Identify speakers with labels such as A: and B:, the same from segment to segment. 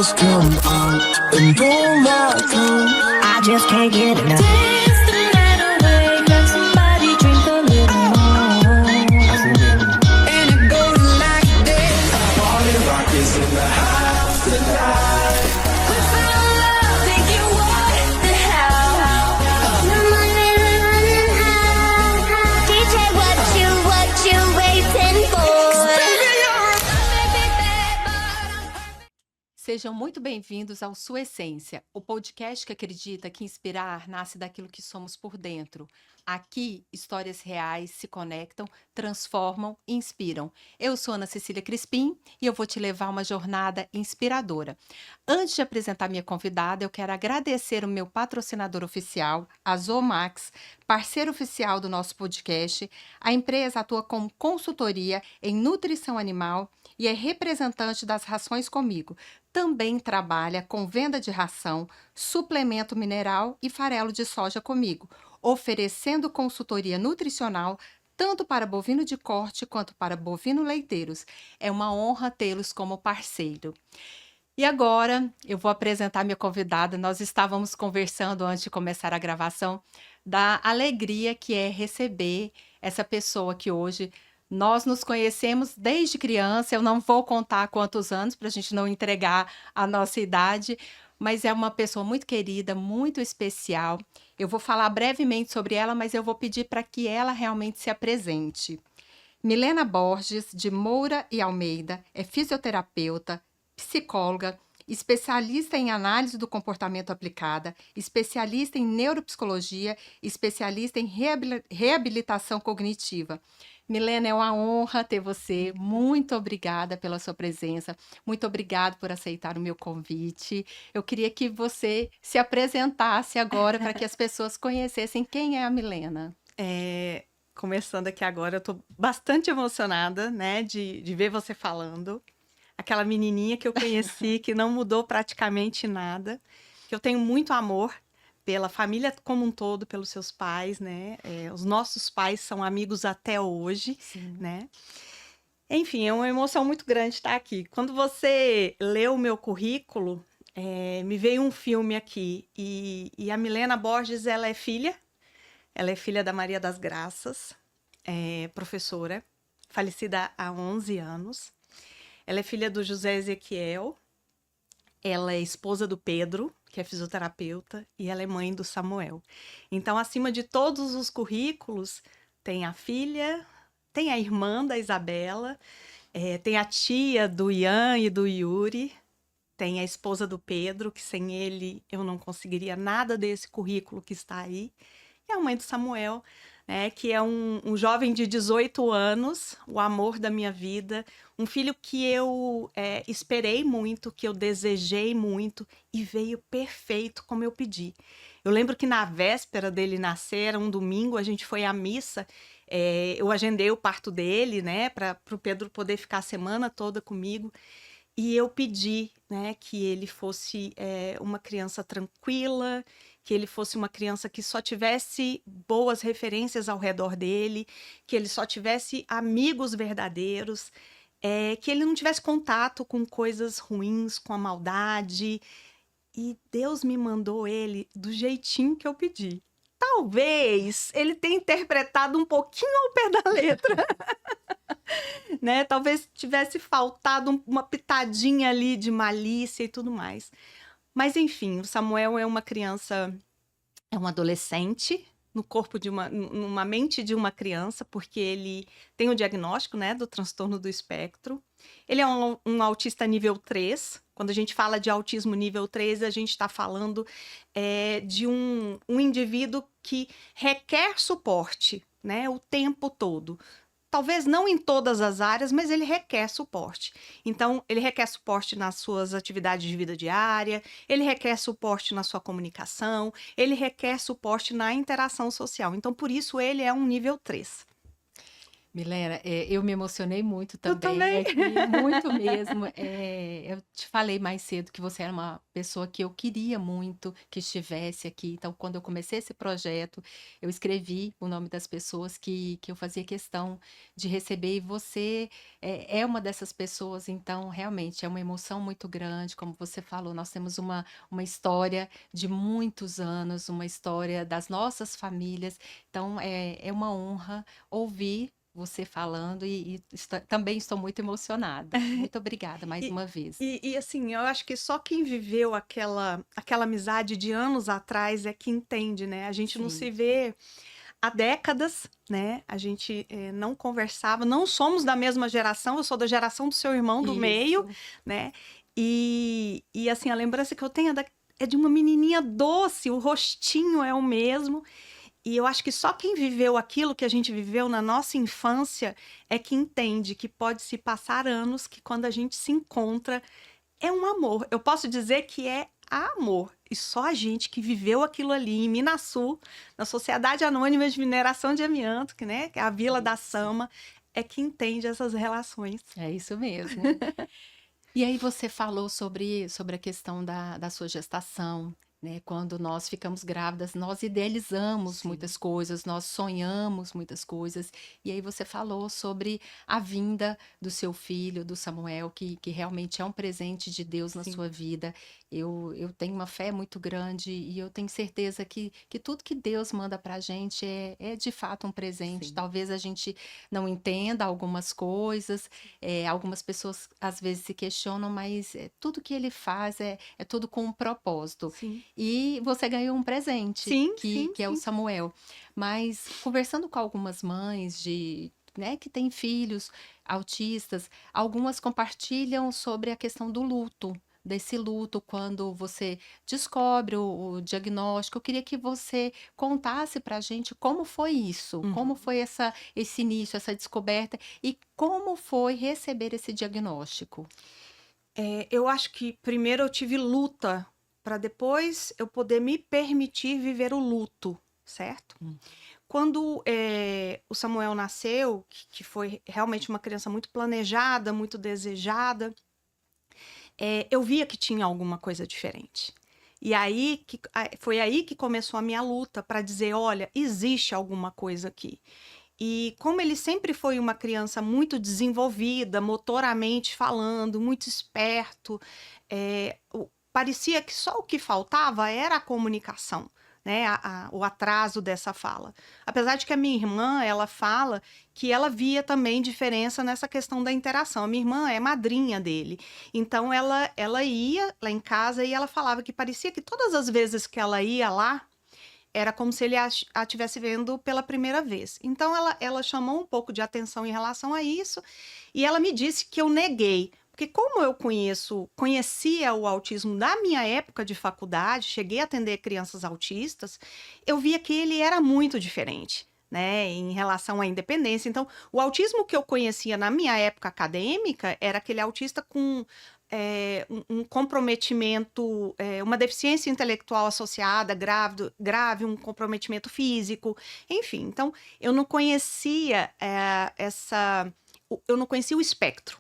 A: stars come out and all that comes.
B: I just can't get enough. Dance the night away, let somebody drink a little more.
A: And it goes like this. Party rock is in the house tonight.
B: We found love, thinking what the hell? The money's running high. DJ, what you waiting for?
C: Sejam muito bem-vindos ao Sua Essência, o podcast que acredita que inspirar nasce daquilo que somos por dentro. Aqui, histórias reais se conectam, transformam e inspiram. Eu sou Ana Cecília Crispim e eu vou te levar a uma jornada inspiradora. Antes de apresentar minha convidada, eu quero agradecer o meu patrocinador oficial, a Zomax, parceiro oficial do nosso podcast. A empresa atua como consultoria em nutrição animal e é representante das Rações Comigo. Também trabalha com venda de ração, suplemento mineral e farelo de soja comigo, oferecendo consultoria nutricional tanto para bovino de corte quanto para bovino leiteiros. É uma honra tê-los como parceiro. E agora eu vou apresentar minha convidada. Nós estávamos conversando antes de começar a gravação da alegria que é receber essa pessoa que hoje nós nos conhecemos desde criança. Eu não vou contar quantos anos para a gente não entregar a nossa idade, mas é uma pessoa muito querida, muito especial. Eu vou falar brevemente sobre ela, mas eu vou pedir para que ela realmente se apresente. Milena Borges, de Moura e Almeida, é fisioterapeuta, psicóloga, especialista em análise do comportamento aplicada, especialista em neuropsicologia, especialista em reabilitação cognitiva. Milena, é uma honra ter você. Muito obrigada pela sua presença. Muito obrigada por aceitar o meu convite. Eu queria que você se apresentasse agora para que as pessoas conhecessem quem é a Milena.
D: Começando aqui agora, eu tô bastante emocionada, né, de ver você falando. Aquela menininha que eu conheci, que não mudou praticamente nada, que eu tenho muito amor pela família como um todo, pelos seus pais, né? Os nossos pais são amigos até hoje,
C: Sim.
D: né? Enfim, é uma emoção muito grande estar aqui. Quando você leu o meu currículo, me veio um filme aqui, e a Milena Borges, ela é filha da Maria das Graças, professora, falecida há 11 anos. Ela é filha do José Ezequiel, ela é esposa do Pedro, que é fisioterapeuta, e ela é mãe do Samuel. Então, acima de todos os currículos, tem a filha, tem a irmã da Isabela, tem a tia do Ian e do Yuri, tem a esposa do Pedro, que sem ele eu não conseguiria nada desse currículo que está aí, e a mãe do Samuel, né, que é um jovem de 18 anos, o amor da minha vida, um filho que eu esperei muito, que eu desejei muito, e veio perfeito como eu pedi. Eu lembro que na véspera dele nascer, um domingo, a gente foi à missa, eu agendei o parto dele, né, para o Pedro poder ficar a semana toda comigo, e eu pedi, né, que ele fosse uma criança tranquila, que ele fosse uma criança que só tivesse boas referências ao redor dele, que ele só tivesse amigos verdadeiros, que ele não tivesse contato com coisas ruins, com a maldade. E Deus me mandou ele do jeitinho que eu pedi. Talvez ele tenha interpretado um pouquinho ao pé da letra. Né? Talvez tivesse faltado uma pitadinha ali de malícia e tudo mais. Mas, enfim, o Samuel é uma criança, é um adolescente no corpo numa mente de uma criança, porque ele tem o diagnóstico, né, do transtorno do espectro. Ele é um autista nível 3. Quando a gente fala de autismo nível 3, a gente está falando de um indivíduo que requer suporte, né, o tempo todo. Talvez não em todas as áreas, mas ele requer suporte. Então, ele requer suporte nas suas atividades de vida diária, ele requer suporte na sua comunicação, ele requer suporte na interação social. Então, por isso, ele é um nível 3.
C: Milena, eu me emocionei muito
D: Eu
C: também,
D: também.
C: muito mesmo. Eu te falei mais cedo que você era uma pessoa que eu queria muito que estivesse aqui. Então, quando eu comecei esse projeto, eu escrevi o nome das pessoas que eu fazia questão de receber, e você é uma dessas pessoas. Então, realmente, é uma emoção muito grande. Como você falou, nós temos uma história de muitos anos, uma história das nossas famílias. Então, é uma honra ouvir você falando, e também estou muito emocionada. Muito obrigada mais
D: E,
C: uma vez.
D: assim, eu acho que só quem viveu aquela amizade de anos atrás é que entende, né? A gente não
C: Sim,
D: se vê há décadas, né? A gente não conversava, não somos da mesma geração, eu sou da geração do seu irmão do meio,
C: isso.
D: né? Assim, a lembrança que eu tenho é de uma menininha doce, o rostinho é o mesmo. E eu acho que só quem viveu aquilo que a gente viveu na nossa infância é que entende que pode se passar anos, que quando a gente se encontra é um amor. Eu posso dizer que é amor. E só a gente que viveu aquilo ali em Minasul, na Sociedade Anônima de Mineração de Amianto, que é a Vila da
C: Isso.
D: Sama, é que entende essas relações.
C: É isso mesmo. E aí você falou sobre a questão da sua gestação, né? Quando nós ficamos grávidas, nós idealizamos
D: Sim,
C: muitas coisas, nós sonhamos muitas coisas. E aí você falou sobre a vinda do seu filho, do Samuel, que realmente é um presente de Deus na
D: sim,
C: sua vida. Eu tenho uma fé muito grande, e eu tenho certeza que tudo que Deus manda para a gente é de fato um presente.
D: sim,
C: Talvez a gente não entenda algumas coisas, algumas pessoas às vezes se questionam, mas tudo que ele faz é tudo com um propósito.
D: sim,
C: E você ganhou um presente,
D: sim,
C: que,
D: sim,
C: que é o
D: sim.
C: Samuel. Mas conversando com algumas mães né, que têm filhos autistas, algumas compartilham sobre a questão do luto. Desse luto, quando você descobre o diagnóstico. Eu queria que você contasse para a gente como foi isso, como
D: Uhum.
C: foi esse início, essa descoberta, e como foi receber esse diagnóstico.
D: Eu acho que primeiro eu tive luta para depois eu poder me permitir viver o luto, certo?
C: Hum.
D: Quando o Samuel nasceu, que foi realmente uma criança muito planejada, muito desejada, eu via que tinha alguma coisa diferente. E aí foi aí que começou a minha luta para dizer, olha, existe alguma coisa aqui. E como ele sempre foi uma criança muito desenvolvida, motoramente falando, muito esperto, parecia que só o que faltava era a comunicação, né? O atraso dessa fala. Apesar de que a minha irmã, ela fala que ela via também diferença nessa questão da interação. A minha irmã é madrinha dele. Então, ela ia lá em casa e ela falava que parecia que todas as vezes que ela ia lá, era como se ele a estivesse vendo pela primeira vez. Então, ela chamou um pouco de atenção em relação a isso, e ela me disse que eu neguei. Porque como eu conhecia o autismo da minha época de faculdade, cheguei a atender crianças autistas, eu via que ele era muito diferente, né, em relação à independência. Então, o autismo que eu conhecia na minha época acadêmica era aquele autista com um comprometimento, uma deficiência intelectual associada, grave, um comprometimento físico, enfim. Então, eu não conhecia eu não conhecia o espectro.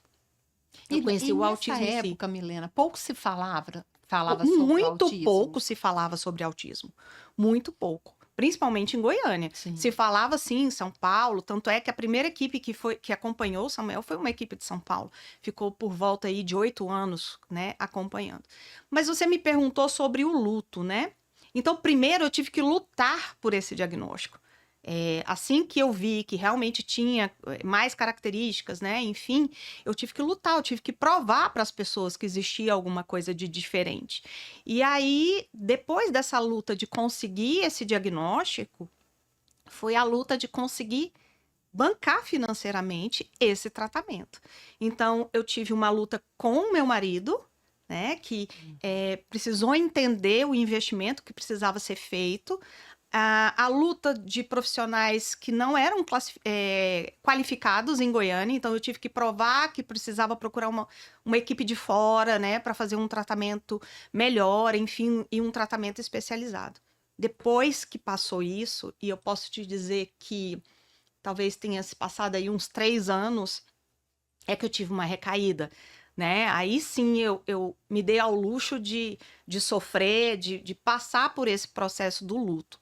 D: Eu
C: E
D: conhecia o
C: nessa
D: autismo em si.
C: época, Milena, pouco se falava sobre o
D: Muito
C: autismo.
D: pouco se falava sobre autismo. Muito pouco. Principalmente em Goiânia.
C: Sim.
D: Se falava sim em São Paulo, tanto é que a primeira equipe que acompanhou o Samuel foi uma equipe de São Paulo. Ficou por volta aí de 8 anos, né, acompanhando. Mas você me perguntou sobre o luto, né? Então, primeiro eu tive que lutar por esse diagnóstico. Assim que eu vi que realmente tinha mais características, né? Enfim, eu tive que lutar, eu tive que provar para as pessoas que existia alguma coisa de diferente. E aí, depois dessa luta de conseguir esse diagnóstico, foi a luta de conseguir bancar financeiramente esse tratamento. Então, eu tive uma luta com o meu marido, né? Que precisou entender o investimento que precisava ser feito, a luta de profissionais que não eram qualificados em Goiânia, então eu tive que provar que precisava procurar uma equipe de fora, né, para fazer um tratamento melhor, enfim, e um tratamento especializado. Depois que passou isso, e eu posso te dizer que talvez tenha se passado aí uns 3 anos, é que eu tive uma recaída, né? Aí sim eu me dei ao luxo de sofrer, de passar por esse processo do luto.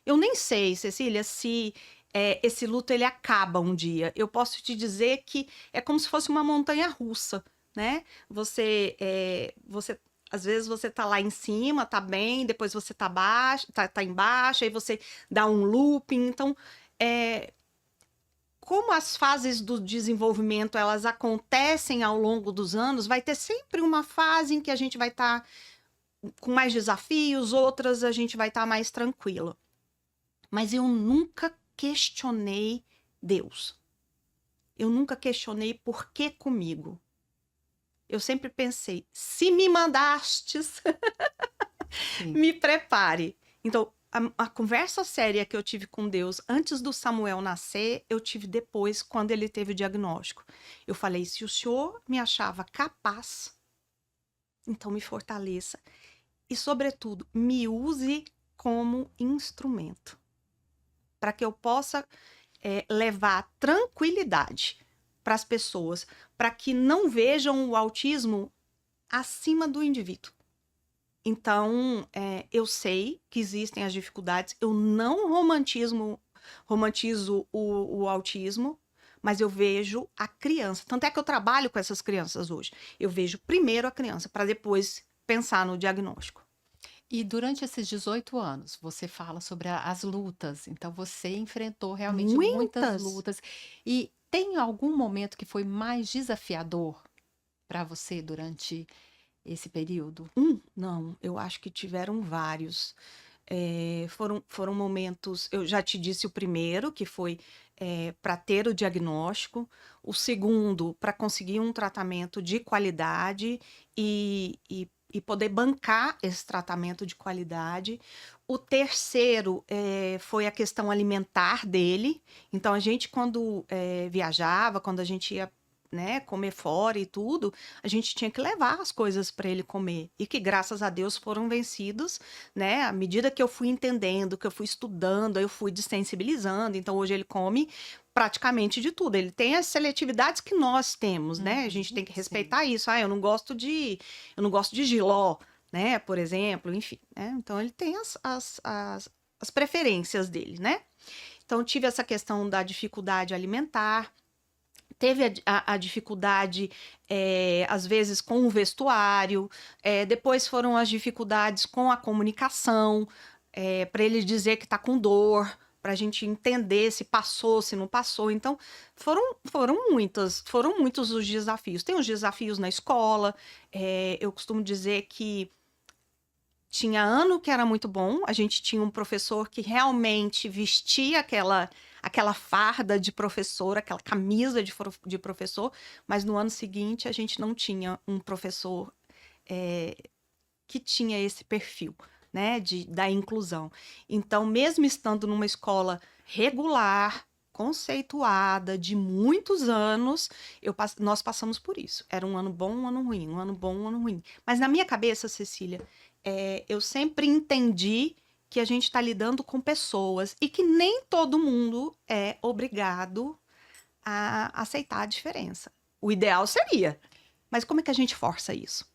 D: Eu nem sei, Cecília, se esse luto ele acaba um dia. Eu posso te dizer que é como se fosse uma montanha russa, né? Você às vezes você tá lá em cima, tá bem, depois você tá baixo, tá embaixo, aí você dá um looping. Então, como as fases do desenvolvimento elas acontecem ao longo dos anos, vai ter sempre uma fase em que a gente vai estar com mais desafios, outras a gente vai estar mais tranquila. Mas eu nunca questionei Deus. Eu nunca questionei por que comigo. Eu sempre pensei, se me mandastes,
C: Sim.
D: me prepare. Então, a conversa séria que eu tive com Deus antes do Samuel nascer, eu tive depois, quando ele teve o diagnóstico. Eu falei, se o Senhor me achava capaz, então me fortaleça. E, sobretudo, me use como instrumento. Para que eu possa levar tranquilidade para as pessoas, para que não vejam o autismo acima do indivíduo. Então, eu sei que existem as dificuldades, eu não romantizo o autismo, mas eu vejo a criança. Tanto é que eu trabalho com essas crianças hoje. Eu vejo primeiro a criança, para depois pensar no diagnóstico.
C: E durante esses 18 anos, você fala sobre as lutas. Então, você enfrentou realmente muitas
D: Muitas.
C: lutas. E tem algum momento que foi mais desafiador para você durante esse período?
D: Não, eu acho que tiveram vários. Foram momentos, eu já te disse o primeiro, que foi para ter o diagnóstico, o segundo, para conseguir um tratamento de qualidade e poder bancar esse tratamento de qualidade. O terceiro foi a questão alimentar dele. Então, a gente, quando viajava, quando a gente ia, né, comer fora e tudo, a gente tinha que levar as coisas para ele comer. E que, graças a Deus, foram vencidos, né? À medida que eu fui entendendo, que eu fui estudando, eu fui desensibilizando. Então, hoje ele come praticamente de tudo. Ele tem as seletividades que nós temos, né? A gente tem que
C: Sim.
D: respeitar isso. Eu não gosto de jiló, né? Por exemplo, enfim, né? Então, ele tem as preferências dele, né? Então, tive essa questão da dificuldade alimentar. Teve a dificuldade, às vezes, com o vestuário. Depois foram as dificuldades com a comunicação, para ele dizer que está com dor, para a gente entender se passou, se não passou. Então, foram muitos os desafios. Tem os desafios na escola. Eu costumo dizer que tinha ano que era muito bom. A gente tinha um professor que realmente vestia aquela farda de professor, aquela camisa de professor, mas no ano seguinte a gente não tinha um professor que tinha esse perfil, né, da inclusão. Então, mesmo estando numa escola regular, conceituada, de muitos anos, nós passamos por isso. Era um ano bom, um ano ruim, um ano bom, um ano ruim. Mas na minha cabeça, Cecília, eu sempre entendi que a gente está lidando com pessoas e que nem todo mundo é obrigado a aceitar a diferença. O ideal seria, mas como é que a gente força isso?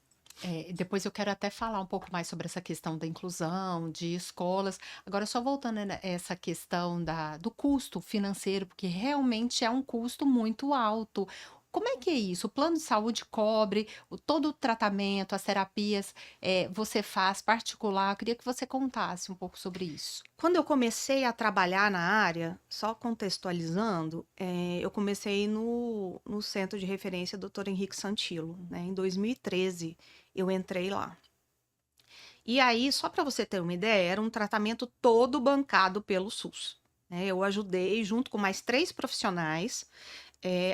C: Depois eu quero até falar um pouco mais sobre essa questão da inclusão, de escolas. Agora, só voltando a essa questão do custo financeiro, porque realmente é um custo muito alto. Como é que é isso? O plano de saúde cobre todo o tratamento, as terapias, você faz particular? Eu queria que você contasse um pouco sobre isso.
D: Quando eu comecei a trabalhar na área, só contextualizando, eu comecei no Centro de Referência Dr. Henrique Santilo, né? Em 2013 eu entrei lá. E aí, só para você ter uma ideia, era um tratamento todo bancado pelo SUS, né? Eu ajudei, junto com mais 3 profissionais,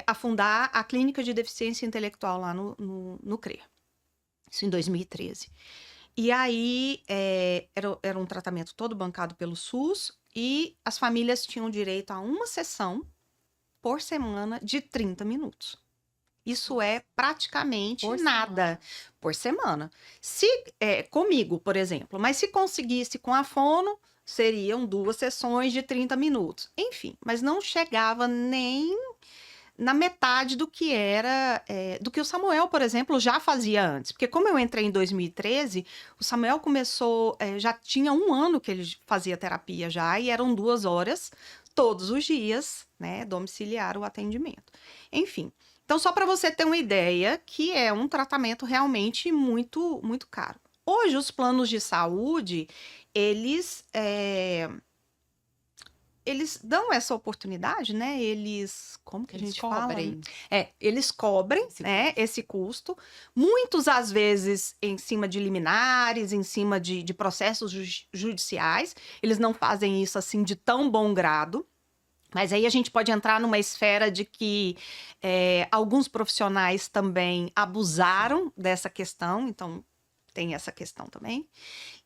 D: a fundar a Clínica de Deficiência Intelectual lá no CREA. Isso em 2013. E aí, era um tratamento todo bancado pelo SUS e as famílias tinham direito a uma sessão por semana de 30 minutos. Isso é praticamente
C: Por
D: nada por semana. Se comigo, por exemplo, mas se conseguisse com a fono, seriam 2 sessões de 30 minutos. Enfim, mas não chegava nem na metade do que era, do que o Samuel, por exemplo, já fazia antes. Porque como eu entrei em 2013, o Samuel começou, já tinha 1 ano que ele fazia terapia já, e eram 2 horas todos os dias, né, domiciliar o atendimento. Enfim, então só para você ter uma ideia que é um tratamento realmente muito, muito caro. Hoje, os planos de saúde, eles dão essa oportunidade, né? Como que a
C: Eles
D: gente fala?
C: cobrem.
D: Eles cobrem, né, esse custo. Muitos, às vezes, em cima de liminares, em cima de processos judiciais. Eles não fazem isso, assim, de tão bom grado. Mas aí a gente pode entrar numa esfera de que alguns profissionais também abusaram dessa questão. Então, tem essa questão também.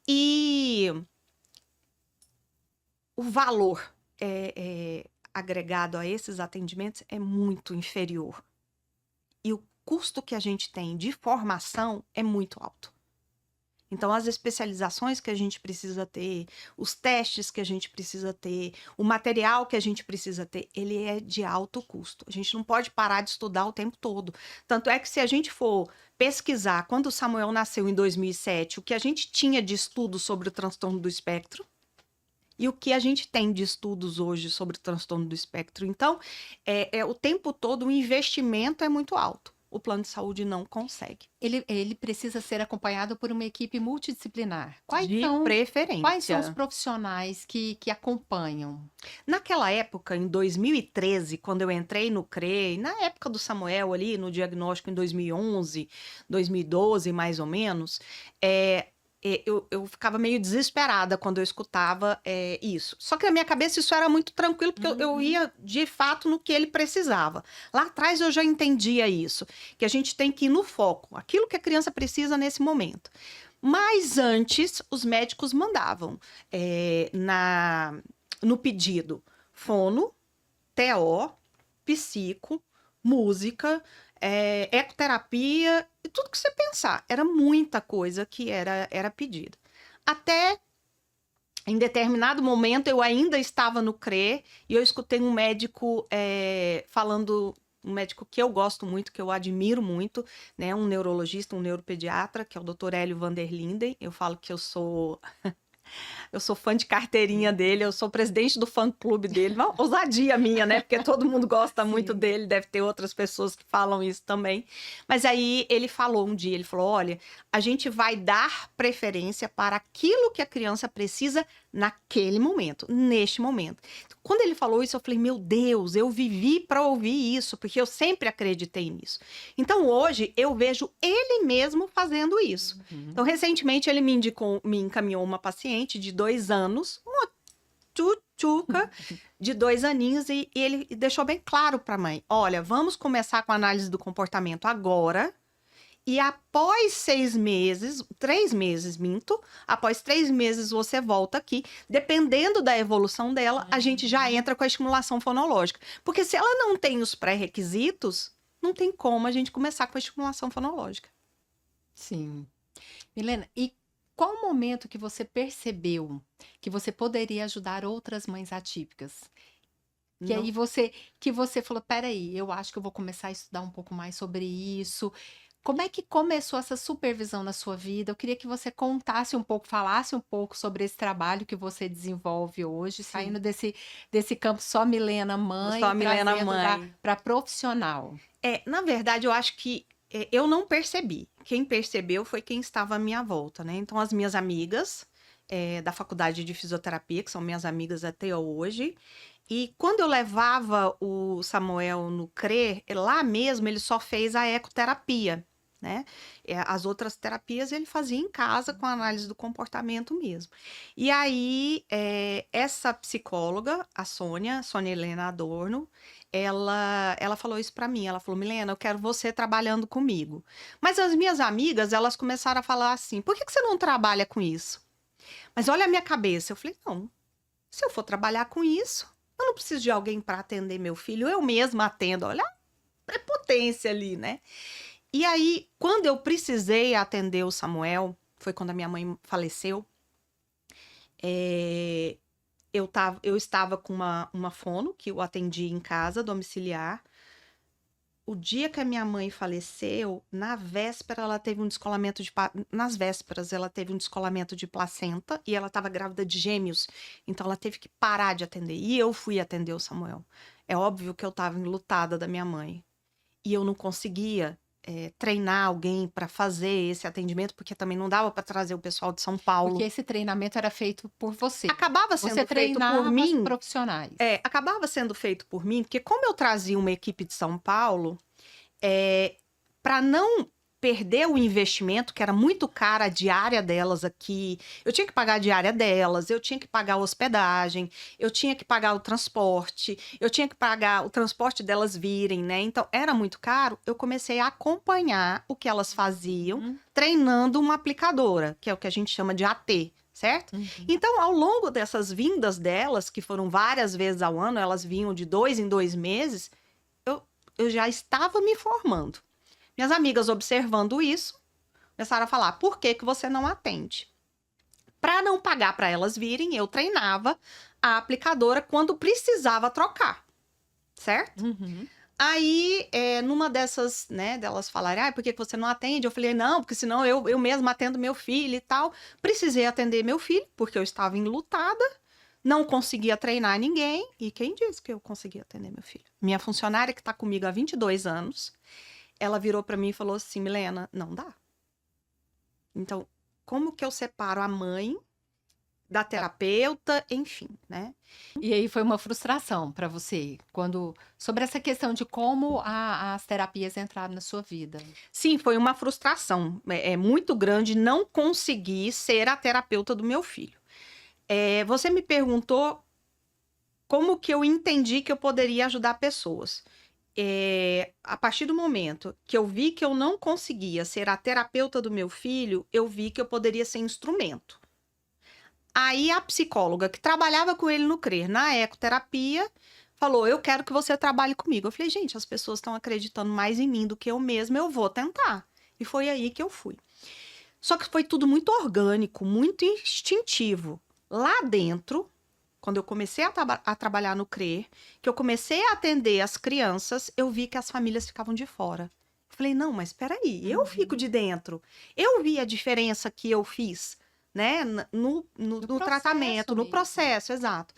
D: E o valor agregado a esses atendimentos é muito inferior. E o custo que a gente tem de formação é muito alto. Então, as especializações que a gente precisa ter, os testes que a gente precisa ter, o material que a gente precisa ter, ele é de alto custo. A gente não pode parar de estudar o tempo todo. Tanto é que se a gente for pesquisar, quando o Samuel nasceu em 2007, o que a gente tinha de estudo sobre o transtorno do espectro, e o que a gente tem de estudos hoje sobre o transtorno do espectro. Então, o tempo todo o investimento é muito alto. O plano de saúde não consegue.
C: Ele precisa ser acompanhado por uma equipe multidisciplinar.
D: De preferência.
C: Quais são os profissionais que acompanham?
D: Naquela época, em 2013, quando eu entrei no CRE, na época do Samuel ali, no diagnóstico em 2011, 2012, mais ou menos, eu ficava meio desesperada quando eu escutava isso. Só que na minha cabeça isso era muito tranquilo, porque eu ia de fato no que ele precisava. Lá atrás eu já entendia isso, que a gente tem que ir no foco, aquilo que a criança precisa nesse momento. Mas antes, os médicos mandavam no pedido fono, TO, psico, música, ecoterapia, e tudo que você pensar. Era muita coisa que era pedida. Até em determinado momento eu ainda estava no CRE e eu escutei um médico falando, um médico que eu gosto muito, que eu admiro muito, né, um neurologista, um neuropediatra, que é o Dr. Hélio van der Linden. Eu falo que eu sou fã de carteirinha dele, eu sou presidente do fã-clube dele. Uma ousadia minha, né? Porque todo mundo gosta muito dele, deve ter outras pessoas que falam isso também. Mas aí ele falou um dia, ele falou, olha, a gente vai dar preferência para aquilo que a criança precisa naquele momento, neste momento. Quando ele falou isso, eu falei, meu Deus, eu vivi para ouvir isso, porque eu sempre acreditei nisso. Então, hoje, eu vejo ele mesmo fazendo isso. Então, recentemente, ele me encaminhou uma paciente de 2 anos, uma tchutchuca de 2 aninhos, e ele deixou bem claro para a mãe, olha, vamos começar com a análise do comportamento agora, e após 6 meses, 3 meses, após 3 meses você volta aqui, dependendo da evolução dela, a gente já entra com a estimulação fonológica. Porque se ela não tem os pré-requisitos, não tem como a gente começar com a estimulação fonológica.
C: Sim. Milena, e qual o momento que você percebeu que você poderia ajudar outras mães atípicas? Que aí você falou, peraí, eu acho que eu vou começar a estudar um pouco mais sobre isso. Como é que começou essa supervisão na sua vida? Eu queria que você contasse um pouco, falasse um pouco sobre esse trabalho que você desenvolve hoje, saindo desse campo só Milena mãe,
D: Só Milena mãe.
C: para profissional.
D: Na verdade, eu acho que eu não percebi. Quem percebeu foi quem estava à minha volta, né? Então, as minhas amigas da faculdade de fisioterapia, que são minhas amigas até hoje, e quando eu levava o Samuel no CRE, lá mesmo ele só fez a ecoterapia, né? As outras terapias ele fazia em casa com a análise do comportamento mesmo. E aí, essa psicóloga, a Sônia Helena Adorno, ela falou isso para mim. Ela falou, Milena, eu quero você trabalhando comigo. Mas as minhas amigas, elas começaram a falar assim, por que você não trabalha com isso? Mas olha a minha cabeça. Eu falei, não, se eu for trabalhar com isso, eu não preciso de alguém para atender meu filho, eu mesma atendo. Olha a prepotência ali, né? E aí, quando eu precisei atender o Samuel, foi quando a minha mãe faleceu, Eu estava com uma fono que eu atendi em casa, domiciliar. O dia que a minha mãe faleceu, na véspera ela teve um descolamento nas vésperas ela teve um descolamento de placenta e ela estava grávida de gêmeos, então ela teve que parar de atender. E eu fui atender o Samuel. É óbvio que eu estava enlutada da minha mãe e eu não conseguia treinar alguém para fazer esse atendimento, porque também não dava para trazer o pessoal de São Paulo.
C: Porque esse treinamento era feito por você.
D: Acabava sendo
C: Você
D: feito
C: treinava
D: por mim.
C: os profissionais.
D: Acabava sendo feito por mim, porque como eu trazia uma equipe de São Paulo, para não perder o investimento, que era muito cara a diária delas aqui, eu tinha que pagar a diária delas, eu tinha que pagar a hospedagem, eu tinha que pagar o transporte, eu tinha que pagar o transporte delas virem, né? Então, era muito caro. Eu comecei a acompanhar o que elas faziam, treinando uma aplicadora, que é o que a gente chama de AT. Certo? Então, ao longo dessas vindas delas, que foram várias vezes ao ano, elas vinham de 2 em 2 meses, eu já estava me formando. Minhas amigas, observando isso, começaram a falar: por que você não atende? Para não pagar para elas virem, eu treinava a aplicadora quando precisava trocar, certo? Aí, numa dessas, né, delas falarem: por que você não atende? Eu falei: não, porque senão eu mesma atendo meu filho e tal. Precisei atender meu filho, porque eu estava enlutada, não conseguia treinar ninguém. E quem disse que eu conseguia atender meu filho? Minha funcionária, que está comigo há 22 anos, ela virou para mim e falou assim: Milena, não dá. Então, como que eu separo a mãe da terapeuta, enfim, né?
C: E aí foi uma frustração para você, sobre essa questão de como as terapias entraram na sua vida.
D: Sim, foi uma frustração muito grande não conseguir ser a terapeuta do meu filho. Você me perguntou como que eu entendi que eu poderia ajudar pessoas. A partir do momento que eu vi que eu não conseguia ser a terapeuta do meu filho, eu vi que eu poderia ser instrumento. Aí a psicóloga que trabalhava com ele no CRER, na ecoterapia, falou: eu quero que você trabalhe comigo. Eu falei: gente, as pessoas estão acreditando mais em mim do que eu mesma, eu vou tentar. E foi aí que eu fui. Só que foi tudo muito orgânico, muito instintivo. Lá dentro, quando eu comecei a trabalhar no CRER, que eu comecei a atender as crianças, eu vi que as famílias ficavam de fora. Eu falei: não, mas peraí, eu fico de dentro. Eu vi a diferença que eu fiz, né, no tratamento, no processo, exato.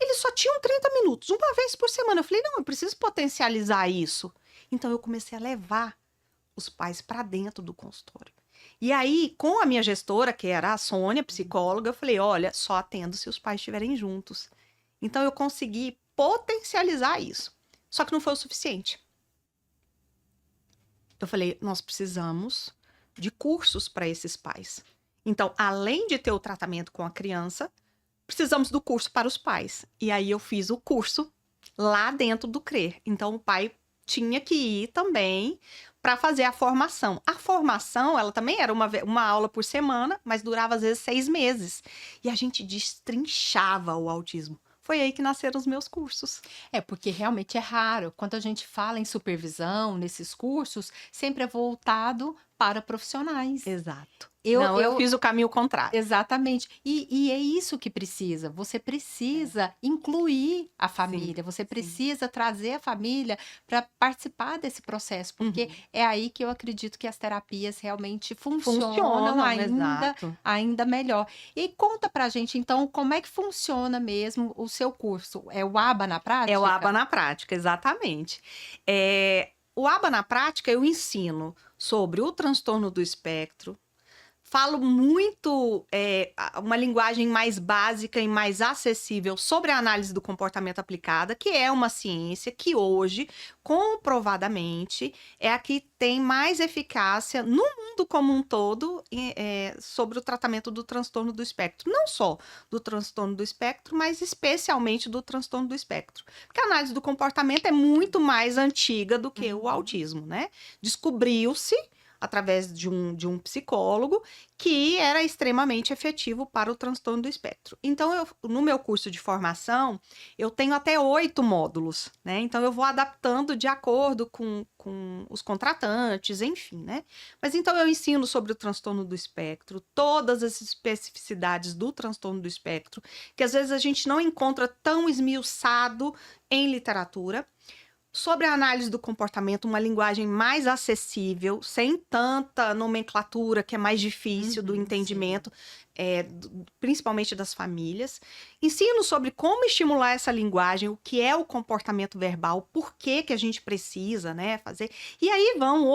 D: Eles só tinham 30 minutos, uma vez por semana. Eu falei: não, eu preciso potencializar isso. Então, eu comecei a levar os pais para dentro do consultório. E aí, com a minha gestora, que era a Sônia, psicóloga, eu falei: olha, só atendo se os pais estiverem juntos. Então, eu consegui potencializar isso. Só que não foi o suficiente. Eu falei: nós precisamos de cursos para esses pais. Então, além de ter o tratamento com a criança, precisamos do curso para os pais. E aí eu fiz o curso lá dentro do CRER. Então, o pai tinha que ir também para fazer a formação. A formação, ela também era uma aula por semana, mas durava às vezes 6 meses. E a gente destrinchava o autismo. Foi aí que nasceram os meus cursos.
C: Porque realmente é raro. Quando a gente fala em supervisão, nesses cursos, sempre é voltado para profissionais.
D: Exato.
C: Eu
D: fiz o caminho contrário.
C: Exatamente. E é isso que precisa. Você precisa incluir a família, você precisa trazer a família para participar desse processo, porque é aí que eu acredito que as terapias realmente funcionam ainda melhor. E conta pra gente, então, como é que funciona mesmo o seu curso? É o ABA na prática?
D: É o ABA na prática, exatamente. O ABA na prática eu ensino sobre o transtorno do espectro. Falo muito uma linguagem mais básica e mais acessível sobre a análise do comportamento aplicada, que é uma ciência que hoje, comprovadamente, é a que tem mais eficácia no mundo como um todo sobre o tratamento do transtorno do espectro. Não só do transtorno do espectro, mas especialmente do transtorno do espectro. Porque a análise do comportamento é muito mais antiga do que o autismo, né? Descobriu-se através de um psicólogo, que era extremamente efetivo para o transtorno do espectro. Então, no meu curso de formação, eu tenho até 8 módulos, né? Então, eu vou adaptando de acordo com os contratantes, enfim, né? Mas então, eu ensino sobre o transtorno do espectro, todas as especificidades do transtorno do espectro, que às vezes a gente não encontra tão esmiuçado em literatura. Sobre a análise do comportamento, uma linguagem mais acessível, sem tanta nomenclatura, que é mais difícil do entendimento, principalmente das famílias. Ensino sobre como estimular essa linguagem, o que é o comportamento verbal, por que que a gente precisa, né, fazer. E aí vão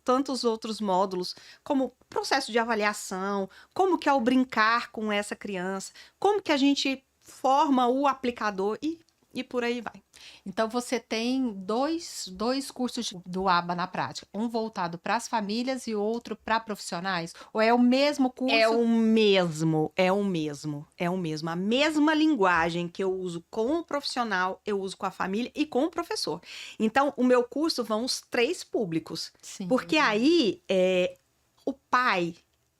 D: tantos outros módulos, como processo de avaliação, como que é o brincar com essa criança, como que a gente forma o aplicador e por aí vai.
C: Então, você tem dois cursos do ABA na prática, um voltado para as famílias e outro para profissionais? Ou é o mesmo curso?
D: É o mesmo. A mesma linguagem que eu uso com o profissional, eu uso com a família e com o professor. Então, o meu curso vão os 3 públicos.
C: Sim.
D: Porque aí, o pai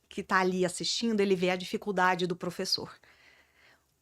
D: que está ali assistindo, ele vê a dificuldade do professor.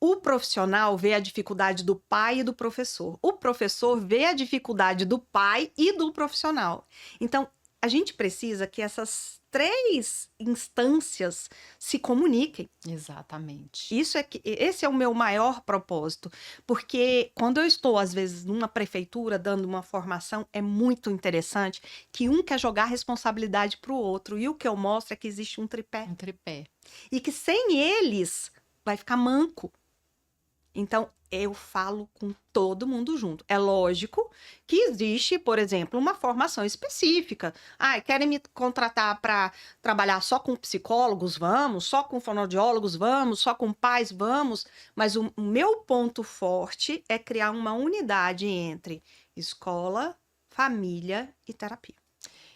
D: O profissional vê a dificuldade do pai e do professor. O professor vê a dificuldade do pai e do profissional. Então, a gente precisa que essas 3 instâncias se comuniquem.
C: Exatamente.
D: Esse é o meu maior propósito, porque quando eu estou, às vezes, numa prefeitura dando uma formação, é muito interessante que um quer jogar a responsabilidade para o outro, e o que eu mostro é que existe um tripé,
C: Um tripé.
D: e que sem eles vai ficar manco. Então, eu falo com todo mundo junto. É lógico que existe, por exemplo, uma formação específica. Querem me contratar para trabalhar só com psicólogos? Vamos. Só com fonoaudiólogos? Vamos. Só com pais? Vamos. Mas o meu ponto forte é criar uma unidade entre escola, família e terapia.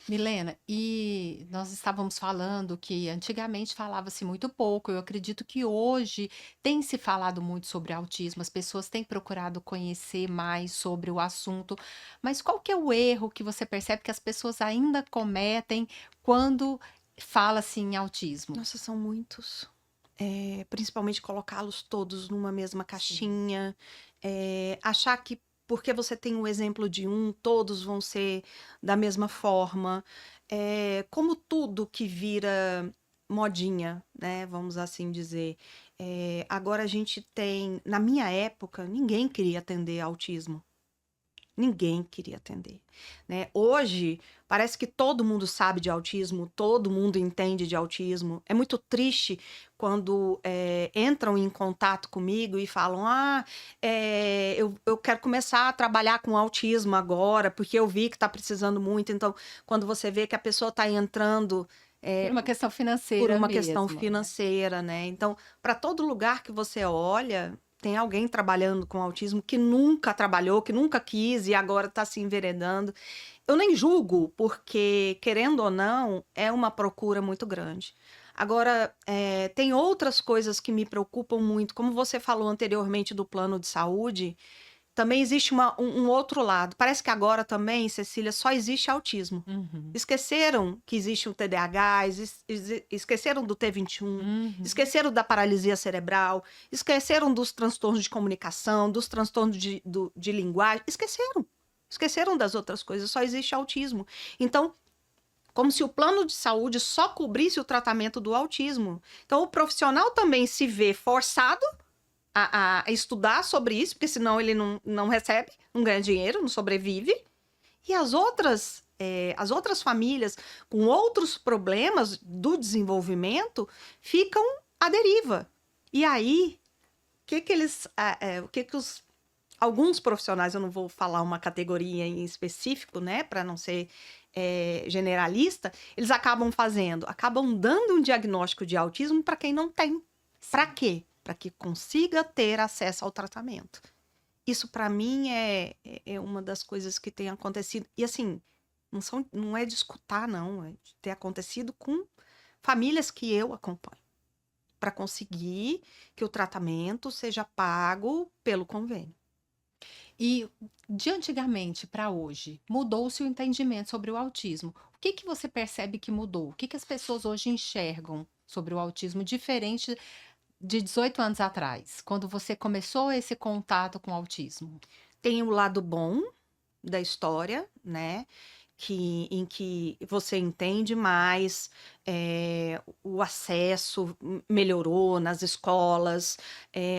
C: Milena, e nós estávamos falando que antigamente falava-se muito pouco. Eu acredito que hoje tem se falado muito sobre autismo, as pessoas têm procurado conhecer mais sobre o assunto. Mas qual que é o erro que você percebe que as pessoas ainda cometem quando fala-se em autismo?
D: Nossa, são muitos. Principalmente colocá-los todos numa mesma caixinha. Achar que porque você tem o exemplo de todos vão ser da mesma forma. Como tudo que vira modinha, né? Vamos assim dizer. Agora a gente tem... Na minha época, ninguém queria atender autismo. Ninguém queria atender, né? Hoje, parece que todo mundo sabe de autismo, todo mundo entende de autismo. É muito triste quando entram em contato comigo e falam: eu quero começar a trabalhar com autismo agora, porque eu vi que está precisando muito. Então, quando você vê que a pessoa está entrando...
C: Por uma questão financeira
D: Por uma
C: mesmo,
D: questão
C: né?
D: financeira, né? Então, para todo lugar que você olha... Tem alguém trabalhando com autismo que nunca trabalhou, que nunca quis e agora está se enveredando. Eu nem julgo, porque, querendo ou não, é uma procura muito grande. Agora, tem outras coisas que me preocupam muito. Como você falou anteriormente do plano de saúde, também existe um outro lado. Parece que agora também, Cecília, só existe autismo.
C: Uhum.
D: Esqueceram que existe o TDAH, esqueceram do T21,
C: Uhum.
D: esqueceram da paralisia cerebral, esqueceram dos transtornos de comunicação, dos transtornos de linguagem, esqueceram das outras coisas, só existe autismo. Então, como se o plano de saúde só cobrisse o tratamento do autismo. Então, o profissional também se vê forçado a estudar sobre isso, porque senão ele não recebe, não ganha dinheiro, não sobrevive. E as outras famílias com outros problemas do desenvolvimento ficam à deriva. E aí, alguns profissionais, eu não vou falar uma categoria em específico, né, para não ser generalista, eles acabam dando um diagnóstico de autismo para quem não tem. Para quê? Para que consiga ter acesso ao tratamento. Isso, para mim, é uma das coisas que tem acontecido. E, assim, não é de escutar, não. É de ter acontecido com famílias que eu acompanho. Para conseguir que o tratamento seja pago pelo convênio.
C: E de antigamente para hoje, mudou-se o entendimento sobre o autismo. O que que você percebe que mudou? O que que as pessoas hoje enxergam sobre o autismo diferente de 18 anos atrás, quando você começou esse contato com o autismo?
D: Tem o lado bom da história, né? Em que você entende mais, o acesso melhorou nas escolas,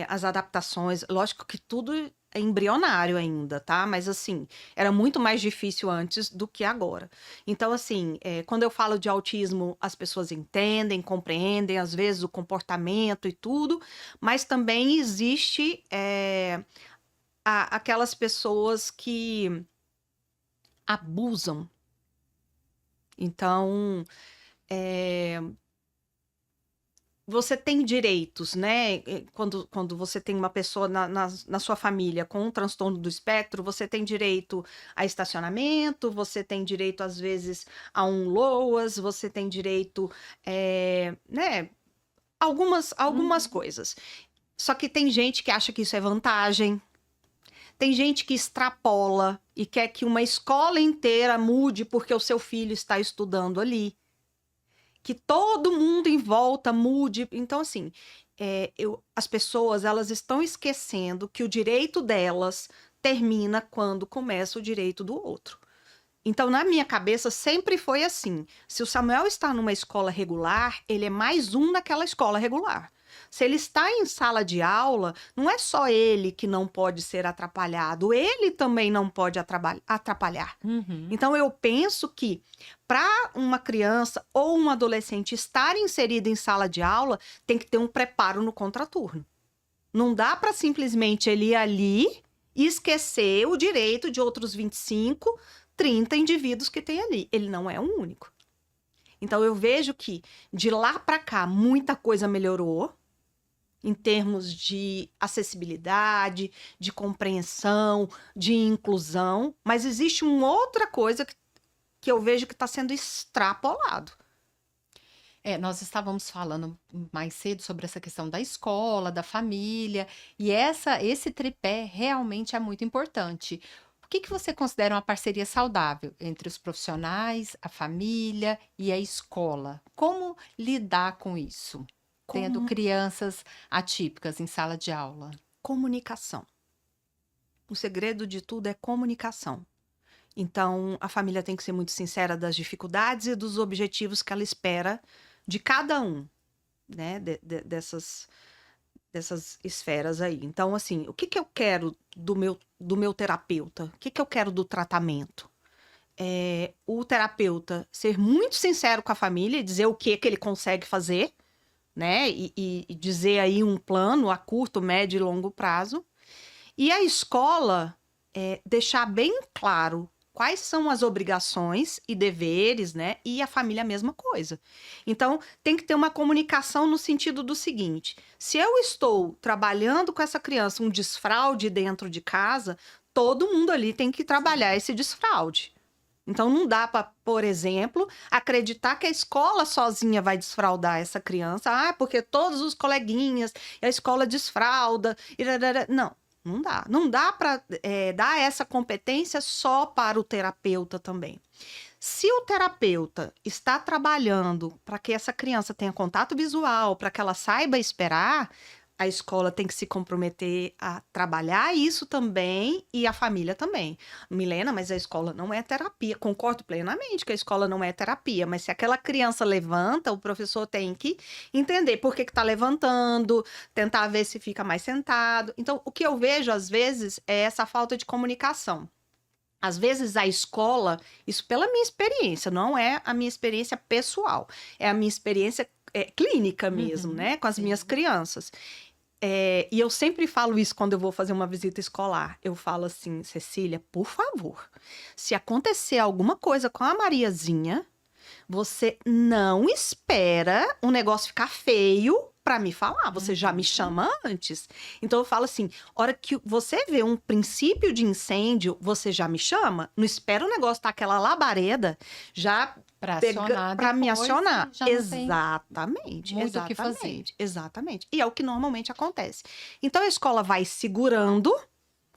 D: as adaptações. Lógico que tudo é embrionário ainda, tá? Mas assim, era muito mais difícil antes do que agora. Então, assim, quando eu falo de autismo, as pessoas entendem, compreendem, às vezes, o comportamento e tudo, mas também existe aquelas pessoas que abusam. Então, você tem direitos, né? Quando você tem uma pessoa na sua família com um transtorno do espectro, você tem direito a estacionamento, você tem direito, às vezes, a um LOAS, você tem direito, né? Algumas coisas. Só que tem gente que acha que isso é vantagem. Tem gente que extrapola e quer que uma escola inteira mude porque o seu filho está estudando ali. Que todo mundo em volta mude. Então, assim, as pessoas, elas estão esquecendo que o direito delas termina quando começa o direito do outro. Então, na minha cabeça, sempre foi assim. Se o Samuel está numa escola regular, ele é mais um naquela escola regular. Se ele está em sala de aula, não é só ele que não pode ser atrapalhado, ele também não pode atrapalhar. Então, eu penso que para uma criança ou um adolescente estar inserido em sala de aula, tem que ter um preparo no contraturno. Não dá para simplesmente ele ir ali e esquecer o direito de outros 25, 30 indivíduos que tem ali. Ele não é um único. Então, eu vejo que de lá para cá, muita coisa melhorou em termos de acessibilidade, de compreensão, de inclusão, mas existe uma outra coisa que eu vejo que está sendo extrapolado.
C: Nós estávamos falando mais cedo sobre essa questão da escola, da família, e esse tripé realmente é muito importante. O que que você considera uma parceria saudável entre os profissionais, a família e a escola? Como lidar com isso, tendo crianças atípicas em sala de aula?
D: Comunicação. O segredo de tudo é comunicação. Então, a família tem que ser muito sincera das dificuldades e dos objetivos que ela espera de cada um, né, dessas esferas aí. Então, assim, o que que eu quero do meu terapeuta? O que que eu quero do tratamento? O terapeuta ser muito sincero com a família e dizer o que que ele consegue fazer, né? E dizer aí um plano a curto, médio e longo prazo. E a escola deixar bem claro quais são as obrigações e deveres, né? E a família a mesma coisa. Então, tem que ter uma comunicação no sentido do seguinte: se eu estou trabalhando com essa criança um desfraude dentro de casa, todo mundo ali tem que trabalhar esse desfraude. Então, não dá para, por exemplo, acreditar que a escola sozinha vai desfraudar essa criança. Porque todos os coleguinhas, a escola desfrauda. Não. Não dá. Não dá para dar essa competência só para o terapeuta também. Se o terapeuta está trabalhando para que essa criança tenha contato visual, para que ela saiba esperar, a escola tem que se comprometer a trabalhar isso também e a família também. Milena, mas a escola não é terapia. Concordo plenamente que a escola não é terapia, mas se aquela criança levanta, o professor tem que entender por que está levantando, tentar ver se fica mais sentado. Então, o que eu vejo, às vezes, é essa falta de comunicação. Às vezes, a escola, isso pela minha experiência, não é a minha experiência pessoal, é a minha experiência clínica mesmo, né, com as minhas crianças. E eu sempre falo isso quando eu vou fazer uma visita escolar. Eu falo assim: Cecília, por favor, se acontecer alguma coisa com a Mariazinha, você não espera o negócio ficar feio para me falar. Você já me chama antes. Então eu falo assim: hora que você vê um princípio de incêndio, você já me chama. Não espera o negócio estar aquela labareda já para me acionar. Exatamente.
C: Muito o que fazer.
D: Exatamente. E é o que normalmente acontece. Então a escola vai segurando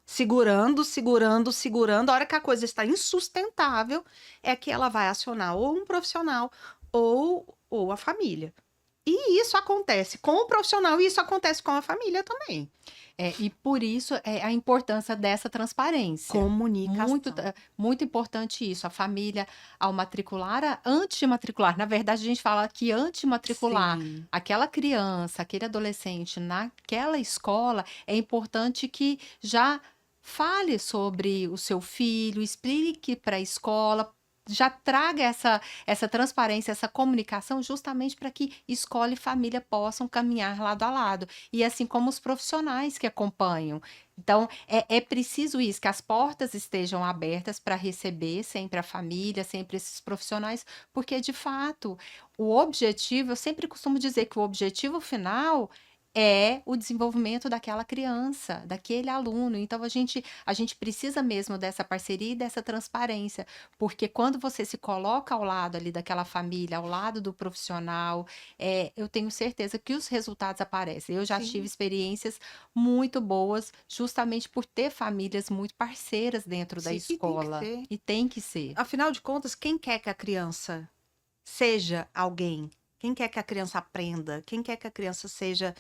D: segurando, segurando, segurando. A hora que a coisa está insustentável, é que ela vai acionar ou um profissional ou a família. E isso acontece com o profissional e isso acontece com a família também.
C: E por isso a importância dessa transparência.
D: Comunicação.
C: Muito importante isso. A família, ao matricular, antes de matricular, na verdade, a gente fala que antes de matricular
D: Sim.
C: aquela criança, aquele adolescente naquela escola, é importante que já fale sobre o seu filho, explique para a escola, já traga essa transparência, essa comunicação, justamente para que escola e família possam caminhar lado a lado. E assim como os profissionais que acompanham. Então, é preciso isso, que as portas estejam abertas para receber sempre a família, sempre esses profissionais, porque, de fato, o objetivo, eu sempre costumo dizer que o objetivo final é o desenvolvimento daquela criança, daquele aluno. Então, a gente precisa mesmo dessa parceria e dessa transparência, porque quando você se coloca ao lado ali daquela família, ao lado do profissional, eu tenho certeza que os resultados aparecem. Eu já
D: Sim.
C: tive experiências muito boas, justamente por ter famílias muito parceiras dentro da
D: Sim, e tem que
C: escola.
D: ser.
C: E tem que ser.
D: Afinal de contas, quem quer que a criança seja alguém? Quem quer que a criança aprenda? Quem quer que a criança seja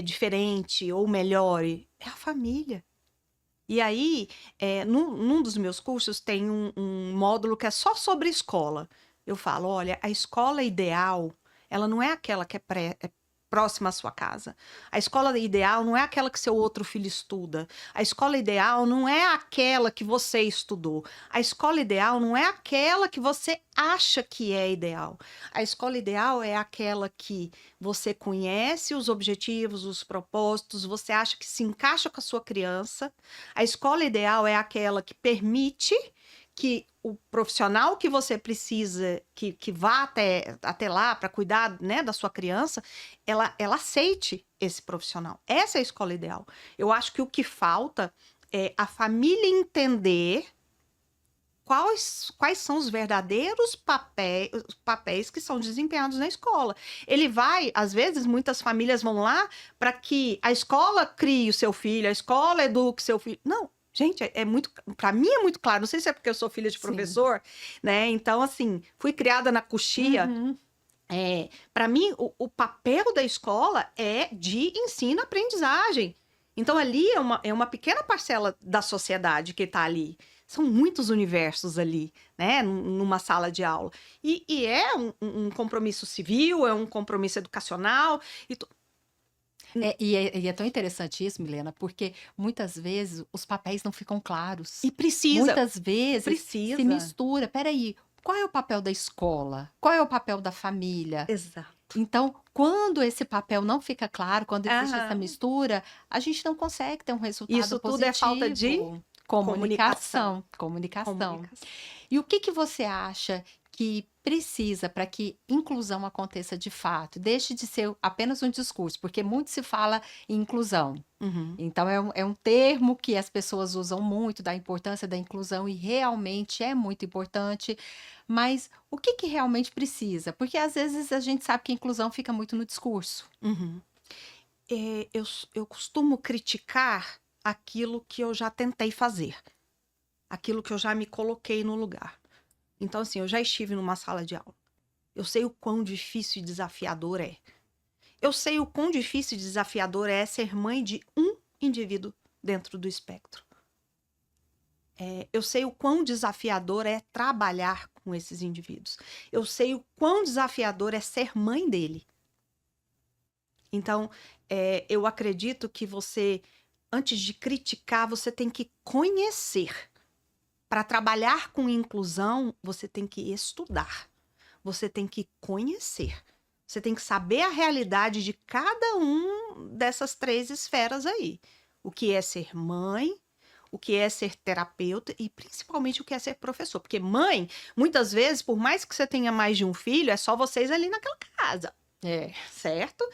D: diferente ou melhore? É a família. E aí, num dos meus cursos, tem um módulo que é só sobre escola. Eu falo, olha, a escola ideal, ela não é aquela que é próxima à sua casa. A escola ideal não é aquela que seu outro filho estuda. A escola ideal não é aquela que você estudou. A escola ideal não é aquela que você acha que é ideal. A escola ideal é aquela que você conhece os objetivos, os propósitos, você acha que se encaixa com a sua criança. A escola ideal é aquela que permite que o profissional que você precisa, que vá até lá para cuidar, né, da sua criança, ela aceite esse profissional. Essa é a escola ideal. Eu acho que o que falta é a família entender quais são os verdadeiros papéis que são desempenhados na escola. Ele vai, às vezes, muitas famílias vão lá para que a escola crie o seu filho, a escola eduque o seu filho. Não. Gente, para mim é muito claro. Não sei se é porque eu sou filha de professor, né? Então, assim, fui criada na coxia.
C: Uhum.
D: Para mim, o papel da escola é de ensino-aprendizagem. Então, ali é uma pequena parcela da sociedade que está ali. São muitos universos ali, né? Numa sala de aula. E é um compromisso civil, é um compromisso educacional.
C: E é tão interessante isso, Milena, porque muitas vezes os papéis não ficam claros.
D: E precisa.
C: Muitas vezes
D: Precisa.
C: se mistura. Peraí, qual é o papel da escola? Qual é o papel da família?
D: Exato.
C: Então, quando esse papel não fica claro, quando existe essa
D: Aham.
C: mistura, a gente não consegue ter um resultado
D: Isso tudo
C: positivo.
D: é falta de
C: comunicação.
D: comunicação.
C: E o que você acha que precisa para que inclusão aconteça de fato? Deixe de ser apenas um discurso, porque muito se fala em inclusão.
D: Uhum.
C: Então, é um termo que as pessoas usam muito, da importância da inclusão, e realmente é muito importante. Mas o que realmente precisa? Porque às vezes a gente sabe que a inclusão fica muito no discurso.
D: Uhum. Eu costumo criticar aquilo que eu já tentei fazer, aquilo que eu já me coloquei no lugar. Então, assim, eu já estive numa sala de aula. Eu sei o quão difícil e desafiador é. Eu sei o quão difícil e desafiador é ser mãe de um indivíduo dentro do espectro. Eu sei o quão desafiador é trabalhar com esses indivíduos. Eu sei o quão desafiador é ser mãe dele. Então, eu acredito que você, antes de criticar, você tem que conhecer. Para trabalhar com inclusão, você tem que estudar. Você tem que conhecer. Você tem que saber a realidade de cada um dessas 3 esferas aí. O que é ser mãe, o que é ser terapeuta e principalmente o que é ser professor. Porque mãe, muitas vezes, por mais que você tenha mais de um filho, é só vocês ali naquela casa. Certo?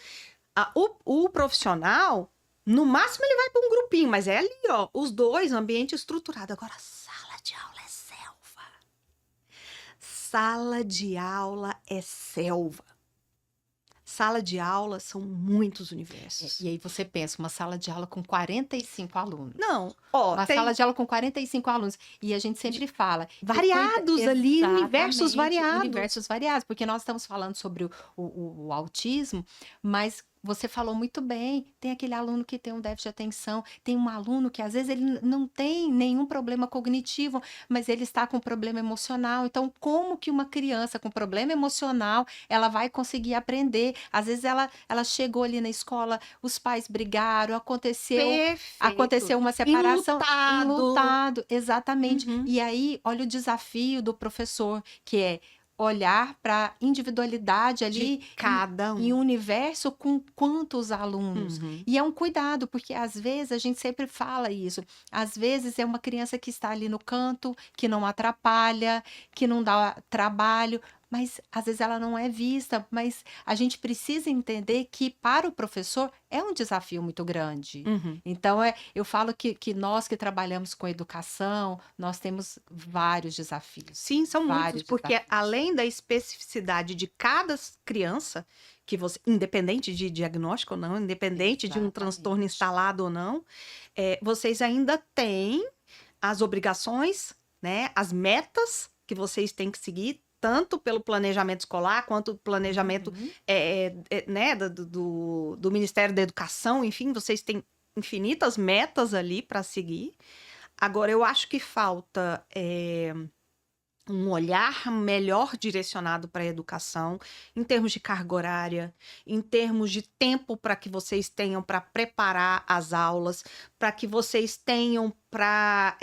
D: O profissional, no máximo ele vai para um grupinho, mas é ali, ó, os dois, ambiente estruturado. Agora, sala de aula é selva. Sala de aula é selva. Sala de aula são muitos universos.
C: E aí você pensa, uma sala de aula com 45 alunos.
D: Não, ó,
C: Uma
D: tem
C: sala de aula com 45 alunos. E a gente sempre fala. que
D: variados ali, universos
C: Exatamente,
D: variados.
C: Universos variados, porque nós estamos falando sobre o autismo, mas você falou muito bem. Tem aquele aluno que tem um déficit de atenção, tem um aluno que às vezes ele não tem nenhum problema cognitivo, mas ele está com problema emocional. Então, como que uma criança com problema emocional ela vai conseguir aprender? Às vezes ela chegou ali na escola, os pais brigaram, aconteceu uma separação, enlutado, exatamente.
D: Uhum.
C: E aí, olha o desafio do professor, que é olhar para a individualidade ali
D: De cada um.
C: e um universo com quantos alunos.
D: Uhum.
C: E é um cuidado, porque às vezes a gente sempre fala isso. Às vezes é uma criança que está ali no canto, que não atrapalha, que não dá trabalho, mas às vezes ela não é vista. Mas a gente precisa entender que para o professor é um desafio muito grande.
D: Uhum.
C: Então, eu falo que nós que trabalhamos com educação, nós temos vários desafios.
D: Sim, são muitos,
C: Vários
D: porque
C: desafios.
D: além da especificidade de cada criança, que você, independente de diagnóstico ou não, independente de um transtorno
C: Exatamente.
D: instalado ou não, vocês ainda têm as obrigações, né, as metas que vocês têm que seguir, tanto pelo planejamento escolar, quanto o planejamento
C: Uhum.
D: né, do Ministério da Educação, enfim, vocês têm infinitas metas ali para seguir. Agora, eu acho que falta um olhar melhor direcionado para a educação, em termos de carga horária, em termos de tempo para que vocês tenham para preparar as aulas, para que vocês tenham para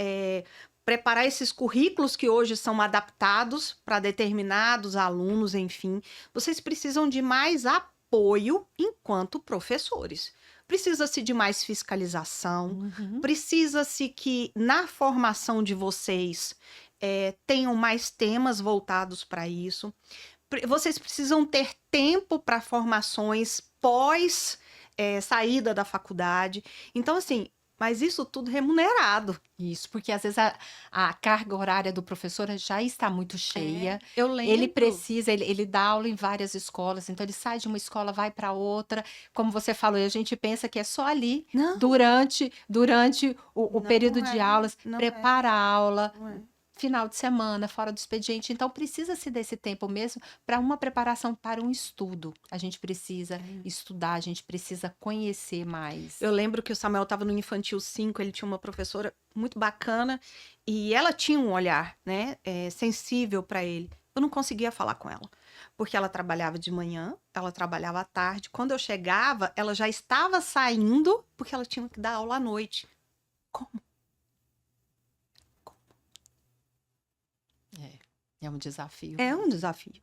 D: preparar esses currículos que hoje são adaptados para determinados alunos, enfim. Vocês precisam de mais apoio enquanto professores. Precisa-se de mais fiscalização,
C: Uhum.
D: precisa-se que na formação de vocês tenham mais temas voltados para isso. Vocês precisam ter tempo para formações pós saída da faculdade. Então, assim, mas isso tudo remunerado.
C: Isso, porque às vezes a carga horária do professor já está muito cheia.
D: Eu lembro.
C: Ele precisa, ele dá aula em várias escolas, então ele sai de uma escola, vai para outra. Como você falou, e a gente pensa que é só ali,
D: Não,
C: durante o
D: Não
C: período de
D: é,
C: aulas,
D: não
C: prepara a aula,
D: não é.
C: final de semana, fora do expediente. Então, precisa-se desse tempo mesmo para uma preparação para um estudo. A gente precisa estudar, a gente precisa conhecer mais.
D: Eu lembro que o Samuel estava no Infantil 5, ele tinha uma professora muito bacana e ela tinha um olhar, né, sensível para ele. Eu não conseguia falar com ela, porque ela trabalhava de manhã, ela trabalhava à tarde. Quando eu chegava, ela já estava saindo porque ela tinha que dar aula à noite. Como?
C: É um desafio.
D: É um desafio.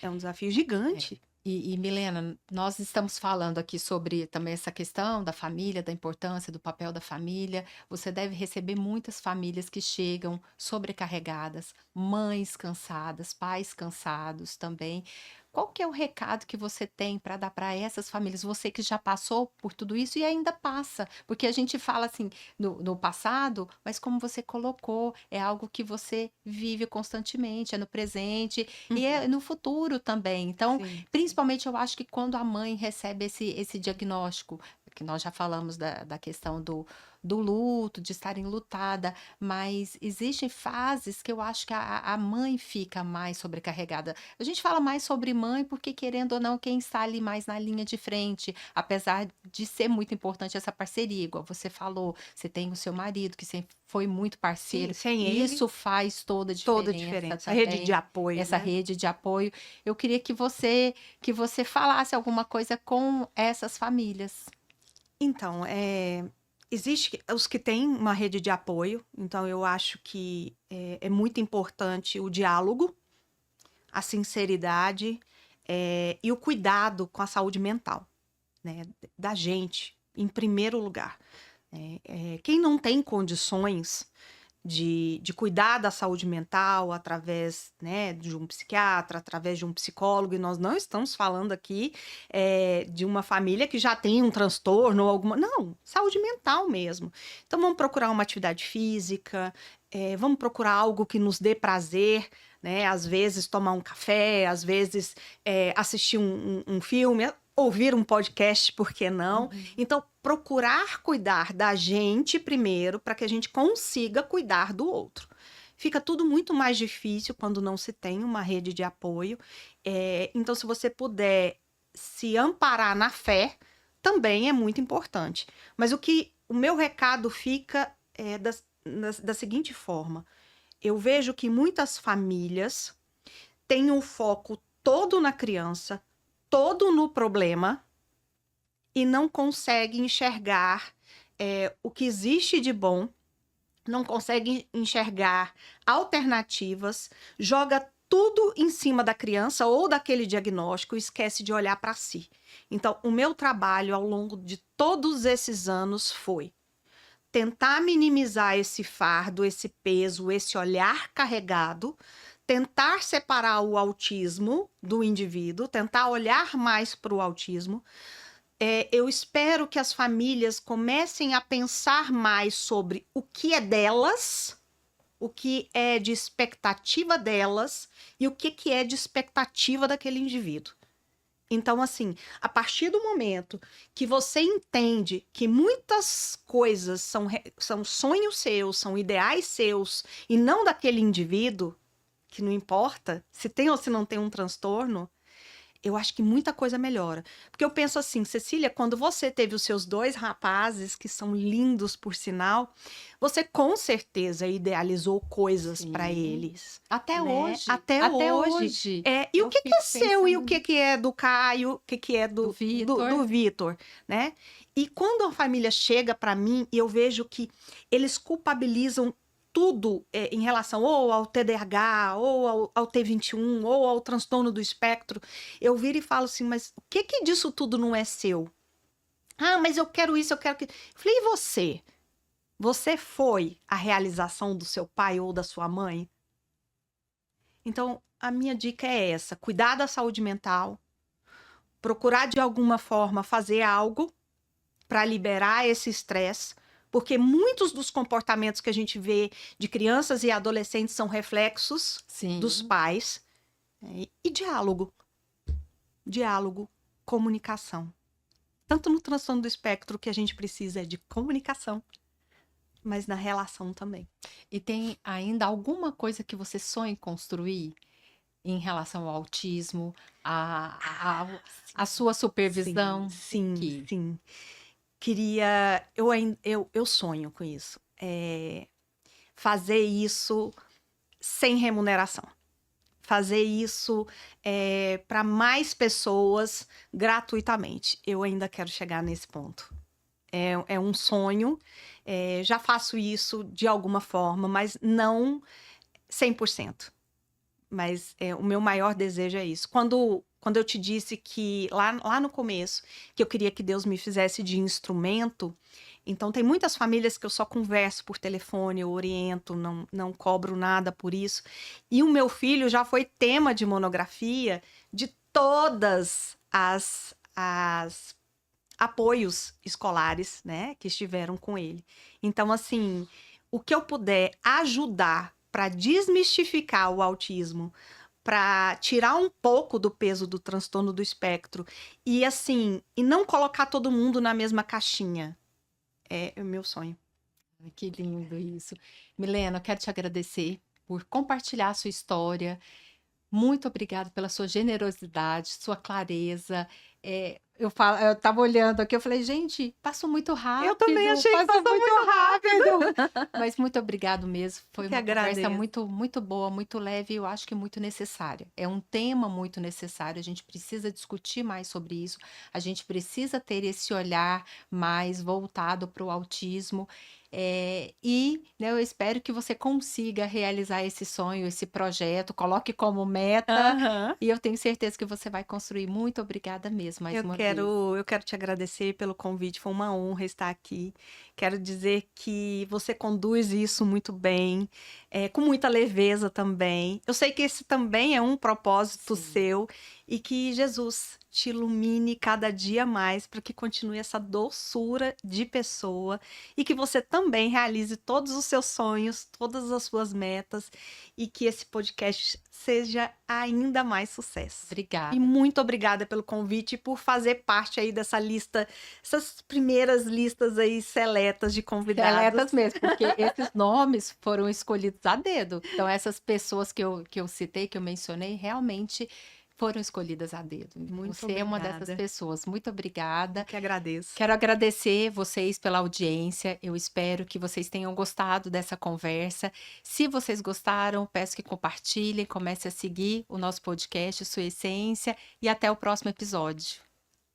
D: É um desafio gigante.
C: E Milena, nós estamos falando aqui sobre também essa questão da família, da importância do papel da família. Você deve receber muitas famílias que chegam sobrecarregadas, mães cansadas, pais cansados também. Qual que é o recado que você tem para dar para essas famílias? Você que já passou por tudo isso e ainda passa, porque a gente fala assim no passado, mas como você colocou, é algo que você vive constantemente, é no presente e é no futuro também. Então,
D: Sim.
C: principalmente eu acho que quando a mãe recebe esse diagnóstico, que nós já falamos da questão do luto, de estar enlutada, mas existem fases que eu acho que a mãe fica mais sobrecarregada. A gente fala mais sobre mãe porque, querendo ou não, quem está ali mais na linha de frente, apesar de ser muito importante essa parceria, igual você falou, você tem o seu marido que sempre foi muito parceiro,
D: Sem
C: e
D: ele,
C: isso faz toda a
D: toda a
C: diferença
D: diferença. A rede
C: também,
D: de apoio.
C: essa
D: né?
C: rede de apoio. Eu queria que você falasse alguma coisa com essas famílias.
D: Então, existe os que têm uma rede de apoio, então eu acho que é muito importante o diálogo, a sinceridade e o cuidado com a saúde mental, né, da gente, em primeiro lugar. Quem não tem condições de cuidar da saúde mental através, né, de um psiquiatra, através de um psicólogo, e nós não estamos falando aqui de uma família que já tem um transtorno ou alguma... Não, saúde mental mesmo. Então vamos procurar uma atividade física, vamos procurar algo que nos dê prazer, né? Às vezes tomar um café, às vezes assistir um filme, ouvir um podcast, por que não? Então, procurar cuidar da gente primeiro, para que a gente consiga cuidar do outro. Fica tudo muito mais difícil quando não se tem uma rede de apoio. Então, se você puder se amparar na fé, também é muito importante. Mas o meu recado fica da seguinte forma. Eu vejo que muitas famílias têm o foco todo na criança, todo no problema, e não conseguem enxergar o que existe de bom, não conseguem enxergar alternativas, joga tudo em cima da criança ou daquele diagnóstico e esquece de olhar para si. Então, o meu trabalho ao longo de todos esses anos foi tentar minimizar esse fardo, esse peso, esse olhar carregado, tentar separar o autismo do indivíduo, tentar olhar mais para o autismo. Eu espero que as famílias comecem a pensar mais sobre o que é delas, o que é de expectativa delas e o que é de expectativa daquele indivíduo. Então, assim, a partir do momento que você entende que muitas coisas são sonhos seus, são ideais seus, e não daquele indivíduo, que não importa se tem ou se não tem um transtorno, eu acho que muita coisa melhora. Porque eu penso assim, Cecília, quando você teve os seus 2 rapazes, que são lindos por sinal, você com certeza idealizou coisas para eles.
C: Até
D: né?
C: hoje.
D: Até hoje. E o que é seu e o que é do Caio, o que é do Vitor, né? E quando a família chega para mim e eu vejo que eles culpabilizam tudo em relação ou ao TDAH, ou ao T21, ou ao transtorno do espectro, eu viro e falo assim, mas o que disso tudo não é seu? Ah, mas eu quero isso, eu quero que... Eu falei, e você? Você foi a realização do seu pai ou da sua mãe? Então, a minha dica é essa, cuidar da saúde mental, procurar de alguma forma fazer algo para liberar esse estresse, porque muitos dos comportamentos que a gente vê de crianças e adolescentes são reflexos dos pais. E diálogo. Diálogo, comunicação. Tanto no transtorno do espectro que a gente precisa de comunicação, mas na relação também.
C: E tem ainda alguma coisa que você sonha em construir em relação ao autismo, a sua supervisão?
D: Sim. Eu sonho com isso, fazer isso sem remuneração, fazer isso para mais pessoas gratuitamente. Eu ainda quero chegar nesse ponto. É um sonho, já faço isso de alguma forma, mas não 100%. Mas o meu maior desejo é isso. Quando eu te disse que, lá no começo, que eu queria que Deus me fizesse de instrumento, então tem muitas famílias que eu só converso por telefone, eu oriento, não cobro nada por isso. E o meu filho já foi tema de monografia de todas as apoios escolares, né, que estiveram com ele. Então, assim, o que eu puder ajudar para desmistificar o autismo, para tirar um pouco do peso do transtorno do espectro e assim, e não colocar todo mundo na mesma caixinha. É o meu sonho.
C: Ai, que lindo isso. Milena, eu quero te agradecer por compartilhar a sua história. Muito obrigada pela sua generosidade, sua clareza. Eu tava olhando aqui, eu falei, gente, passou muito rápido.
D: Eu também achei que passou muito rápido.
C: Mas muito obrigado mesmo. Foi uma conversa
D: agradeço.
C: muito, muito boa, muito leve e eu acho que muito necessária. É um tema muito necessário, a gente precisa discutir mais sobre isso, a gente precisa ter esse olhar mais voltado para o autismo. Né, eu espero que você consiga realizar esse sonho, esse projeto, coloque como meta e eu tenho certeza que você vai construir. Muito obrigada mesmo, mais uma vez.
D: Eu quero te agradecer pelo convite, foi uma honra estar aqui. Quero dizer que você conduz isso muito bem, com muita leveza também. Eu sei que esse também é um propósito seu e que Jesus te ilumine cada dia mais para que continue essa doçura de pessoa e que você também realize todos os seus sonhos, todas as suas metas e que esse podcast seja ainda mais sucesso.
C: Obrigada.
D: E muito obrigada pelo convite e por fazer parte aí dessa lista, essas primeiras listas aí seletas de convidados.
C: Seletas mesmo, porque esses nomes foram escolhidos a dedo. Então, essas pessoas que eu citei, que eu mencionei, realmente foram escolhidas a dedo.
D: Muito
C: Você é uma dessas
D: obrigada.
C: pessoas. Muito obrigada.
D: Que agradeço.
C: Quero agradecer vocês pela audiência. Eu espero que vocês tenham gostado dessa conversa. Se vocês gostaram, peço que compartilhem, comece a seguir o nosso podcast, Sua Essência, e até o próximo episódio.